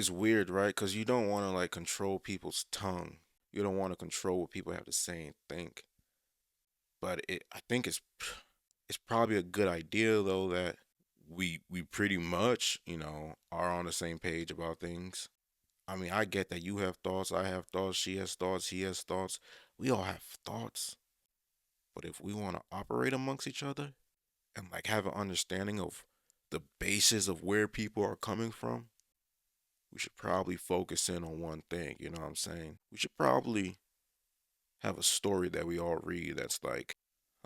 it's weird, right? Because you don't want to like control people's tongue. You don't want to control what people have to say and think. But I think it's probably a good idea though that we pretty much, are on the same page about things. I mean, I get that you have thoughts, I have thoughts, she has thoughts, he has thoughts. We all have thoughts. But if we want to operate amongst each other and like have an understanding of the basis of where people are coming from, we should probably focus in on one thing, you know what I'm saying? We should probably have a story that we all read that's like,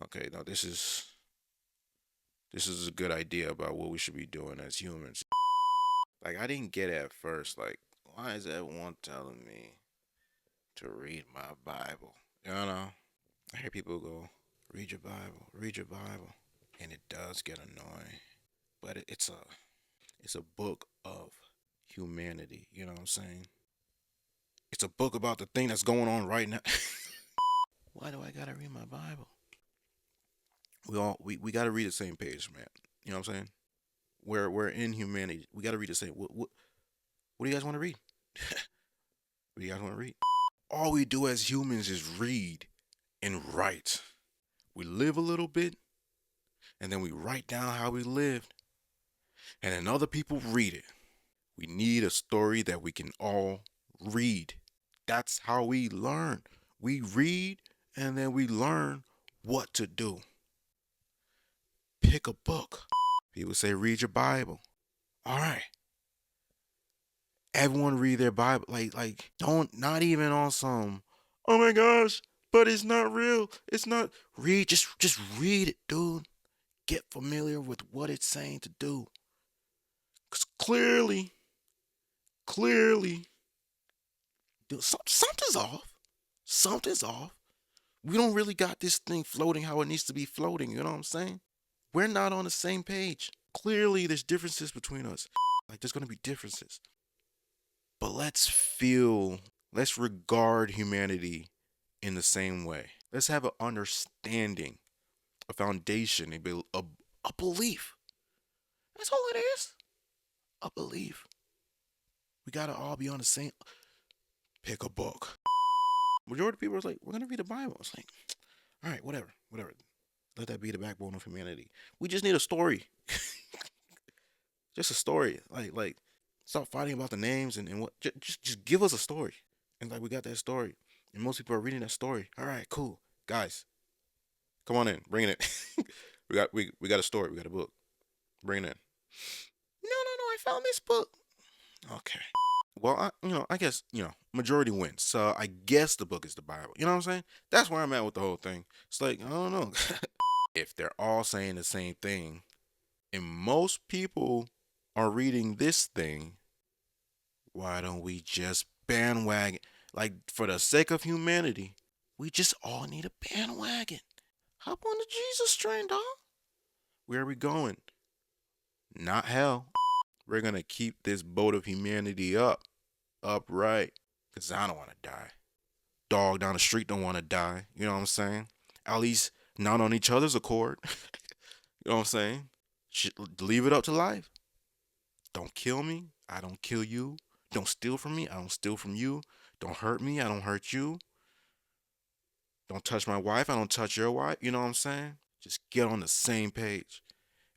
okay, now this is a good idea about what we should be doing as humans. Like I didn't get it at first, like, why is everyone telling me to read my Bible? You know? I hear people go, read your Bible. And it does get annoying. But it's a book of humanity, you know what I'm saying? It's a book about the thing that's going on right now. Why do I gotta read my Bible? We gotta read the same page, man. You know what I'm saying? We're in humanity. We gotta read the same. What do you guys want to read? What do you guys want to read? All we do as humans is read and write. We live a little bit, and then we write down how we lived, and then other people read it. We need a story that we can all read. That's how we learn. We read, and then we learn what to do. Pick a book. People say read your Bible. All right. Everyone read their Bible. Like don't not even on some, oh my gosh, but it's not real. It's not read just read it, dude. Get familiar with what it's saying to do. Cause clearly, dude, something's off. Something's off. We don't really got this thing floating how it needs to be floating, you know what I'm saying? We're not on the same page. Clearly there's differences between us. Like there's gonna be differences. But let's regard humanity in the same way. Let's have an understanding, a foundation, a belief. That's all it is. A belief. We gotta all be on the same. Pick a book. Majority of people are like, we're gonna read the Bible. It's like, all right, whatever. Let that be the backbone of humanity. We just need a story. Just a story. Like, stop fighting about the names and what. Just give us a story. And like, we got that story, and most people are reading that story. All right, cool, guys, come on in, bring it in. we got a story. We got a book. Bring it in. No. I found this book. Okay. Well, I guess majority wins. So I guess the book is the Bible. You know what I'm saying? That's where I'm at with the whole thing. It's like I don't know if they're all saying the same thing, and most people are reading this thing. Why don't we just bandwagon? Like for the sake of humanity, we just all need a bandwagon. Hop on the Jesus train, dog. Where are we going? Not hell. We're gonna keep this boat of humanity upright. Cause I don't wanna die. Dog down the street don't wanna die. You know what I'm saying? At least not on each other's accord. You know what I'm saying? Leave it up to life. Don't kill me. I don't kill you. Don't steal from me. I don't steal from you. Don't hurt me. I don't hurt you. Don't touch my wife. I don't touch your wife. You know what I'm saying? Just get on the same page.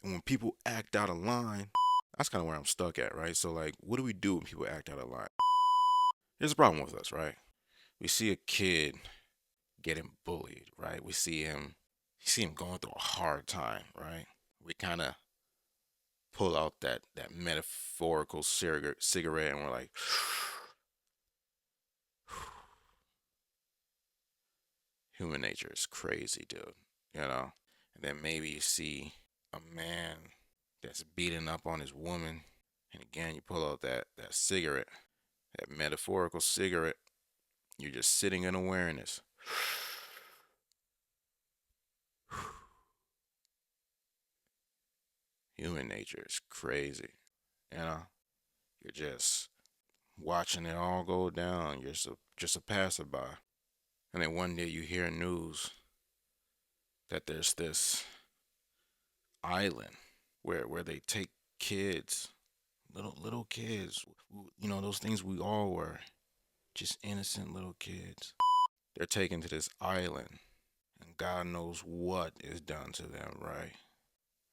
And when people act out of line, that's kind of where I'm stuck at, right? So, like, what do we do when people act out of line? Here's a problem with us, right? We see a kid getting bullied, right? We see him going through a hard time, right? We kind of pull out that metaphorical cigarette and we're like, human nature is crazy, dude. You know? And then maybe you see a man that's beating up on his woman. And again, you pull out that cigarette, that metaphorical cigarette. You're just sitting in awareness. Human nature is crazy. You know? You're just watching it all go down. You're just a passerby. And then one day you hear news that there's this island where they take kids, Little kids. Those things we all were. Just innocent little kids. They're taken to this island, and God knows what is done to them, right?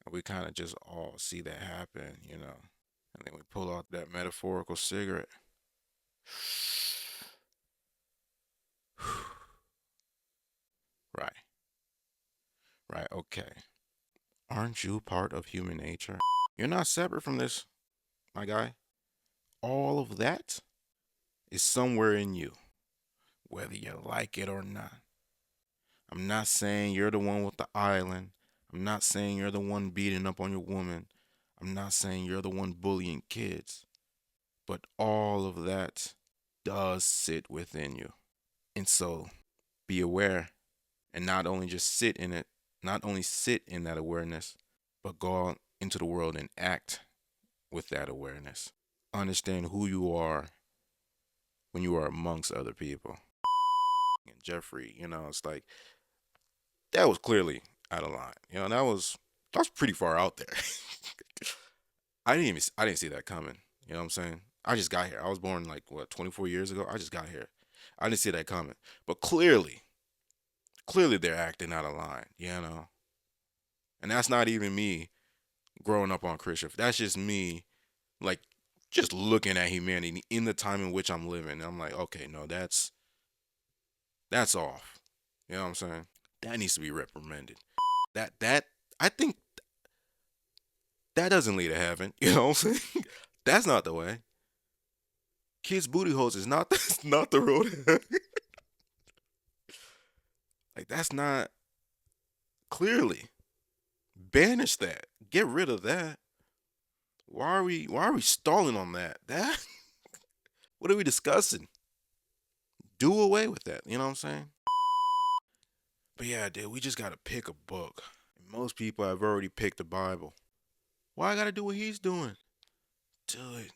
And we kind of just all see that happen. And then we pull out that metaphorical cigarette. Right, right, okay. Aren't you part of human nature? You're not separate from this, my guy. All of that is somewhere in you, whether you like it or not. I'm not saying you're the one with the island. I'm not saying you're the one beating up on your woman. I'm not saying you're the one bullying kids. But all of that does sit within you. And so be aware and not only just sit in it, not only sit in that awareness, but go out into the world and act with that awareness. Understand who you are when you are amongst other people. And Jeffrey, it's like that was clearly out of line. That was pretty far out there. I didn't see that coming. You know what I'm saying? I just got here. I was born like what 24 years ago. I just got here. I didn't see that coming. But clearly they're acting out of line. And that's not even me growing up on Christian. That's just me like just looking at humanity in the time in which I'm living. And I'm like, okay, no, that's off. You know what I'm saying? That needs to be reprimanded. That I think that doesn't lead to heaven. You know what I'm saying? That's not the way. Kids booty holes is not that's not the road. Like that's not clearly banish that. Get rid of that. Why are we stalling on that? That what are we discussing? Do away with that. You know what I'm saying? But yeah, dude, we just gotta pick a book. Most people have already picked the Bible. Why I gotta do what he's doing? Do it.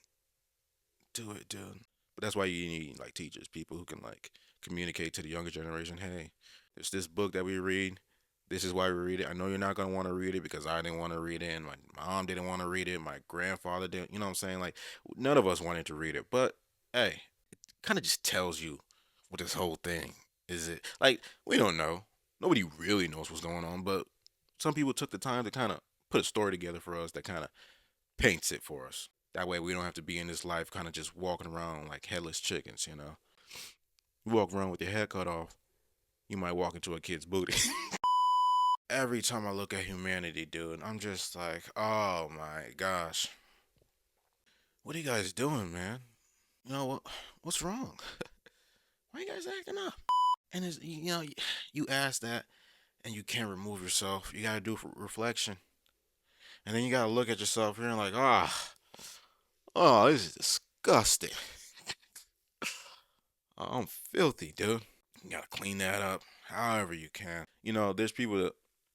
Do it, dude. But that's why you need like teachers, people who can like communicate to the younger generation. Hey, there's this book that we read. This is why we read it. I know you're not gonna want to read it because I didn't want to read it, and my mom didn't want to read it. My grandfather didn't. You know what I'm saying? Like none of us wanted to read it. But hey, kind of just tells you what this whole thing is. It like we don't know. Nobody really knows what's going on, but some people took the time to kind of put a story together for us that kind of paints it for us. That way we don't have to be in this life kind of just walking around like headless chickens. You walk around with your head cut off, you might walk into a kid's booty. Every time I look at humanity, dude, I'm just like, oh my gosh. What are you guys doing, man? What's wrong? Why are you guys acting up? And you ask that and you can't remove yourself. You gotta do reflection. And then you gotta look at yourself here and like, oh, this is disgusting. I'm filthy, dude. You gotta clean that up however you can. There's people that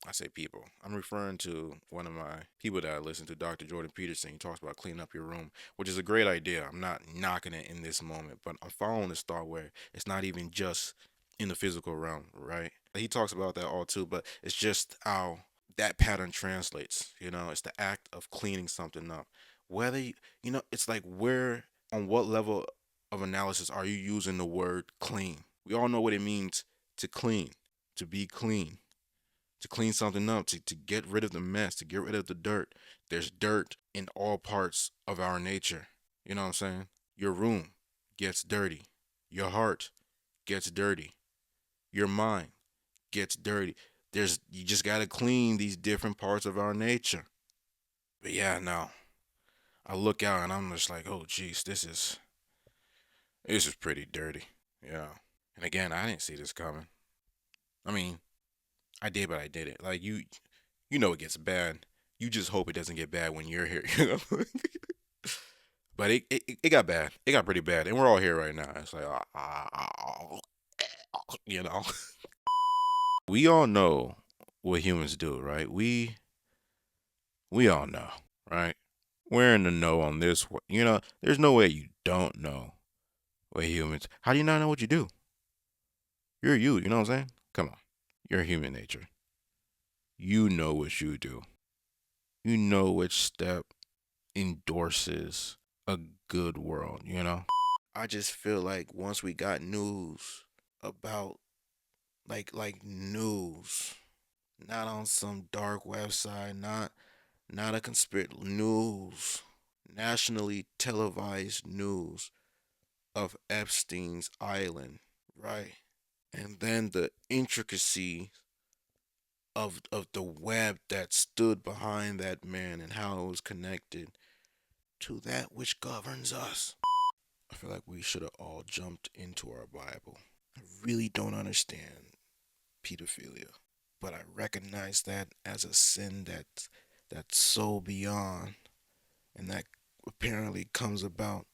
I say people. I'm referring to one of my people that I listen to, Dr. Jordan Peterson. He talks about cleaning up your room, which is a great idea. I'm not knocking it in this moment, but I'm following this thought where it's not even just in the physical realm, right? He talks about that all too, but it's just how that pattern translates. It's the act of cleaning something up. Whether it's like where on what level of analysis are you using the word clean? We all know what it means to clean, to be clean, to clean something up, to get rid of the mess, to get rid of the dirt. There's dirt in all parts of our nature. You know what I'm saying? Your room gets dirty. Your heart gets dirty. Your mind gets dirty. You just gotta clean these different parts of our nature. But yeah, no. I look out and I'm just like, oh geez, this is pretty dirty. Yeah. And again, I didn't see this coming. I mean, I did, but I did it. Like you know it gets bad. You just hope it doesn't get bad when you're here. But it got bad. It got pretty bad, and we're all here right now. It's like, you know, we all know what humans do, right? We all know, right? We're in the know on this one. There's no way you don't know what humans. How do you not know what you do? You're you. You know what I'm saying? Come on, you're human nature. You know what you do. You know which step endorses a good world, you know? I just feel like once we got news about like news, not on some dark website, not a conspiracy news, nationally televised news of Epstein's island, right? And then the intricacy of the web that stood behind that man and how it was connected to that which governs us. I feel like we should have all jumped into our Bible. I really don't understand pedophilia, but I recognize that as a sin that's so beyond, and that apparently comes about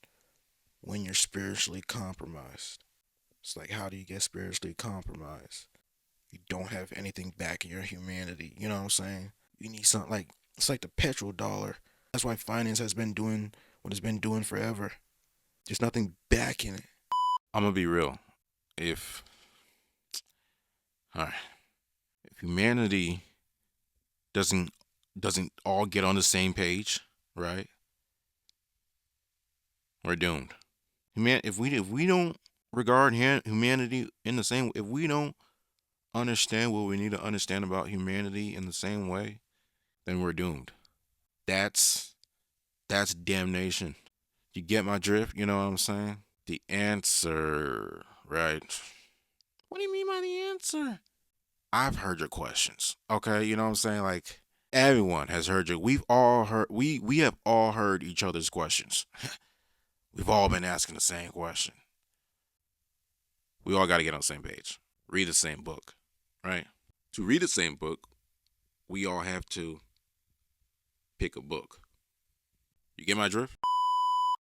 when you're spiritually compromised. It's like, how do you get spiritually compromised? You don't have anything back in your humanity. You know what I'm saying? You need something like, it's like the petrodollar. That's why finance has been doing what it's been doing forever. There's nothing back in it. I'm gonna be real. If all right, if humanity doesn't all get on the same page, right? We're doomed. If we don't regard humanity in the same, if we don't understand what we need to understand about humanity in the same way, then we're doomed. That's that's damnation. You get my drift? You know what I'm saying? The answer, right? What do you mean by the answer? I've heard your questions. Okay, you know what I'm saying? Like everyone has heard you. We've all heard we have all heard each other's questions. We've all been asking the same question. We all got to get on the same page. Read the same book, right? To read the same book, we all have to pick a book. You get my drift?